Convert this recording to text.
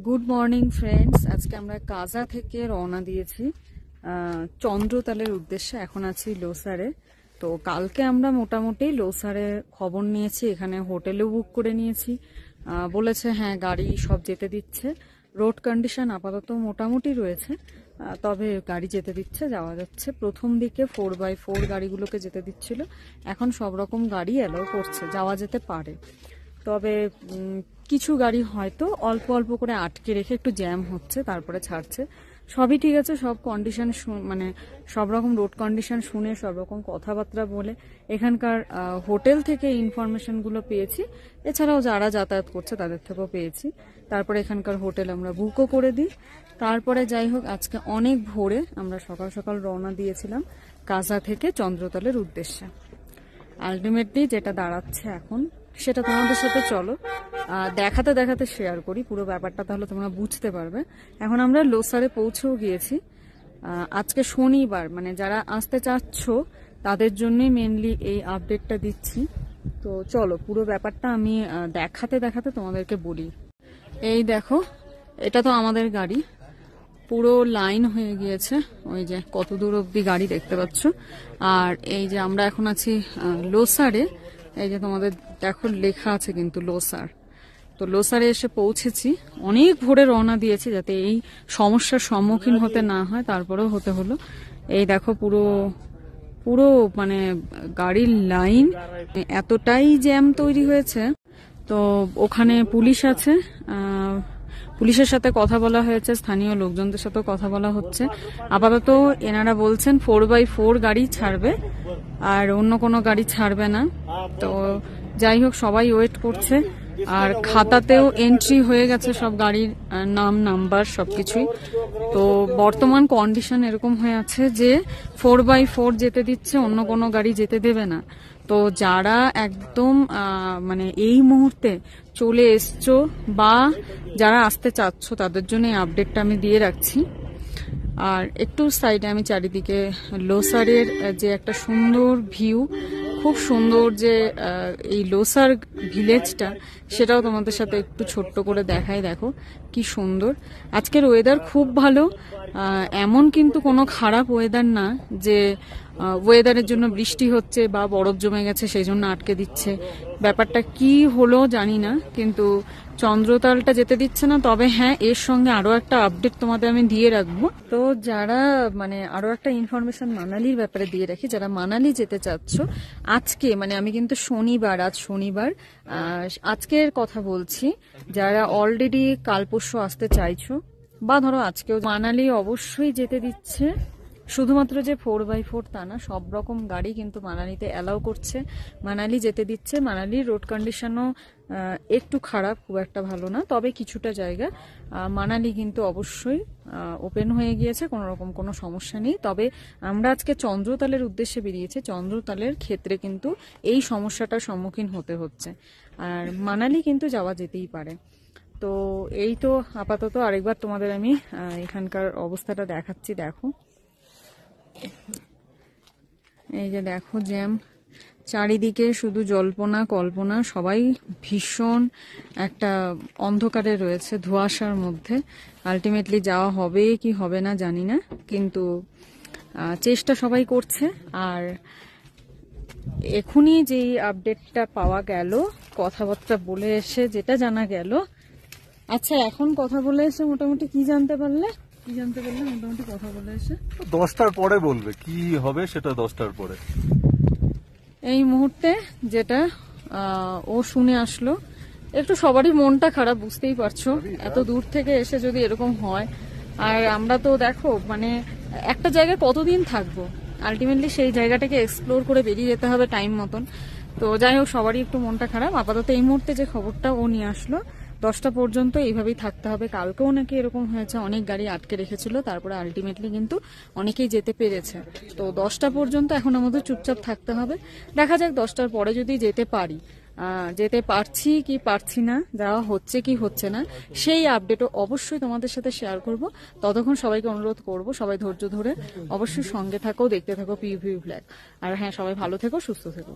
Good morning friends. আজকে আমরা কাজা থেকে রওনা দিয়েছি চন্দ্রতালের উদ্দেশ্যে। এখন আছি লোসারে। তো কালকে আমরা মোটামুটি লোসারে খবর নিয়েছি, এখানে হোটেলও বুক করে নিয়েছি। বলেছে হ্যাঁ গাড়ি সব যেতে দিচ্ছে, রোড কন্ডিশন আপাতত মোটামুটি রয়েছে, তবে গাড়ি যেতে দিচ্ছে, যাওয়া যাচ্ছে। প্রথম দিকে 4x4 গাড়িগুলোকে যেতে দিচ্ছিল, এখন সব রকম গাড়ি অ্যালাউ করছে, যাওয়া যেতে পারে। তবে কিছু গাড়ি হয়তো অল্প অল্প করে আটকে রেখে একটু জ্যাম হচ্ছে, তারপরে ছাড়ছে। সবই ঠিক আছে, সব কন্ডিশন মানে সব রকম রোড কন্ডিশন শুনে, সব রকম কথাবার্তা বলে এখানকার হোটেল থেকে ইনফরমেশনগুলো পেয়েছি, এছাড়াও যারা যাতায়াত করছে তাদের থেকেও পেয়েছি। তারপরে এখানকার হোটেল আমরা বুকও করে দিই। তারপরে যাই হোক, আজকে অনেক ভোরে আমরা সকাল সকাল রওনা দিয়েছিলাম কাজা থেকে চন্দ্রতালের উদ্দেশ্যে। আলটিমেটলি যেটা দাঁড়াচ্ছে এখন সেটা তোমাদের সাথে চলো দেখাতে দেখাতে শেয়ার করি পুরো ব্যাপারটা, তাহলে তোমরা বুঝতে পারবে। এখন আমরা লোসারে পৌঁছেও গিয়েছি। আজকে শনিবার, মানে যারা আসতে চাচ্ছ তাদের জন্যই মেনলি এই আপডেটটা দিচ্ছি। তো চলো পুরো ব্যাপারটা আমি দেখাতে দেখাতে তোমাদেরকে বলি। এই দেখো, এটা তো আমাদের গাড়ি, পুরো লাইন হয়ে গিয়েছে, ওই যে কত দূর অব্দি গাড়ি দেখতে পাচ্ছ। আর এই যে আমরা এখন আছি লোসারে, এই যে তোমাদের দেখো লেখা আছে কিন্তু লোসার। তো লোসারে এসে পৌঁছেছি, অনেক ভোরে রওনা দিয়েছি যাতে এই সমস্যার সম্মুখীন হতে না হয়, তারপরেও হতে হলো। এই দেখো পুরো পুরো মানে গাড়ির লাইন, এতটাই জ্যাম তৈরি হয়েছে। তো ওখানে পুলিশ আছে, পুলিশের সাথে কথা বলা হয়েছে, স্থানীয় লোকজনদের সাথেও কথা বলা হচ্ছে। আপাতত এনারা বলছেন 4x4 গাড়ি ছাড়বে, আর অন্য কোনো গাড়ি ছাড়বে না। তো যাই হোক, সবাই ওয়েট করছে। আর খাতাতেও এন্ট্রি হয়ে গেছে সব গাড়ির নাম, নাম্বার, সবকিছুই। তো বর্তমান কন্ডিশন এরকম হয়ে আছে যে 4x4 যেতে দিচ্ছে, অন্য কোনো গাড়ি যেতে দেবে না। তো যারা একদম মানে এই মুহূর্তে চলে এসছো বা যারা আসতে চাচ্ছ তাদের জন্য এই আপডেটটা আমি দিয়ে রাখছি। আর একটু সাইডে আমি চারিদিকে লোসারের যে একটা সুন্দর ভিউ, খুব সুন্দর যে এই লোসার ভিলেজটা, সেটাও তোমাদের সাথে একটু ছোট্ট করে দেখাই। দেখো কি সুন্দর। আজকের ওয়েদার খুব ভালো, এমন কিন্তু কোনো খারাপ ওয়েদার না যে ওয়েদারের জন্য বৃষ্টি হচ্ছে বা বরফ জমে গেছে সেই জন্য আটকে দিচ্ছে। ব্যাপারটা কি হলো জানি না, কিন্তু চন্দ্রতালটা যেতে দিচ্ছে না। তবে হ্যাঁ, এর সঙ্গে আরো একটা আপডেট তোমাদের আমি দিয়ে রাখবো। তো যারা মানে আরো একটা ইনফরমেশন মানালির ব্যাপারে দিয়ে রাখি, যারা মানালি যেতে চাচ্ছ আজকে, মানে আমি কিন্তু শনিবার, আজ শনিবার, আজকের কথা বলছি, যারা অলরেডি কাল পরশু আসতে চাইছো বা ধরো আজকেও, মানালি অবশ্যই যেতে দিচ্ছে। শুধুমাত্র যে 4x4 তা না, সব রকম গাড়ি কিন্তু মানালিতে অ্যালাউ করছে, মানালি যেতে দিচ্ছে। মানালির রোড কন্ডিশনও একটু খারাপ, খুব একটা ভালো না, তবে কিছুটা জায়গা মানালি কিন্তু অবশ্যই ওপেন হয়ে গিয়েছে, কোনো রকম কোনো সমস্যা নেই। তবে আমরা আজকে চন্দ্রতালের উদ্দেশ্যে বেরিয়েছি, চন্দ্রতালের ক্ষেত্রে কিন্তু এই সমস্যাটার সম্মুখীন হতে হচ্ছে। আর মানালি কিন্তু যাওয়া যেতেই পারে। তো এই তো আপাতত আরেকবার তোমাদের আমি এখানকার অবস্থাটা দেখাচ্ছি। দেখো, এই যে দেখো জ্যাম, চারিদিকে শুধু জল্পনা কল্পনা, সবাই ভীষণ একটা অন্ধকারে রয়েছে, ধোঁয়াশার মধ্যে। আলটিমেটলি যাওয়া হবে কি হবে না জানি না, কিন্তু চেষ্টা সবাই করছে। আর এখনই যেই আপডেটটা পাওয়া গেল, কথাবার্তা বলে এসে যেটা জানা গেল। আচ্ছা, এখন কথা বলে এসে মোটামুটি কি জানতে পারলে? মোটামুটি কথা বলে এসে 10টার পরে বলবে কি হবে, সেটা 10টার পরে। এই মুহূর্তে যেটা ও শুনে আসলো, একটু সবারই মনটা খারাপ, বুঝতেই পারছো, এত দূর থেকে এসে যদি এরকম হয়। আর আমরা তো দেখো মানে একটা জায়গায় কতদিন থাকবো, আলটিমেটলি সেই জায়গাটাকে এক্সপ্লোর করে বেরিয়ে যেতে হবে টাইম মতন। তো যাই হোক, সবারই একটু মনটা খারাপ। আপাতত এই মুহূর্তে যে খবরটা ও নিয়ে আসলো, 10টা পর্যন্ত এইভাবেই থাকতে হবে। কালকেও নাকি এরকম হয়েছে, অনেক গাড়ি আটকে রেখেছিল, তারপরে আলটিমেটলি কিন্তু অনেকেই যেতে পেরেছে। তো 10টা পর্যন্ত এখন আমাদের চুপচাপ থাকতে হবে। দেখা যাক 10টার পরে যদি যেতে পারি, যেতে পারছি কি পারছি না, যাওয়া হচ্ছে কি হচ্ছে না, সেই আপডেটও অবশ্যই তোমাদের সাথে শেয়ার করব। ততক্ষণ সবাইকে অনুরোধ করব, সবাই ধৈর্য ধরে অবশ্যই সঙ্গে থাকো, দেখতে থাকো পিভি ব্লগ। আর হ্যাঁ, সবাই ভালো থেকো, সুস্থ থেকো।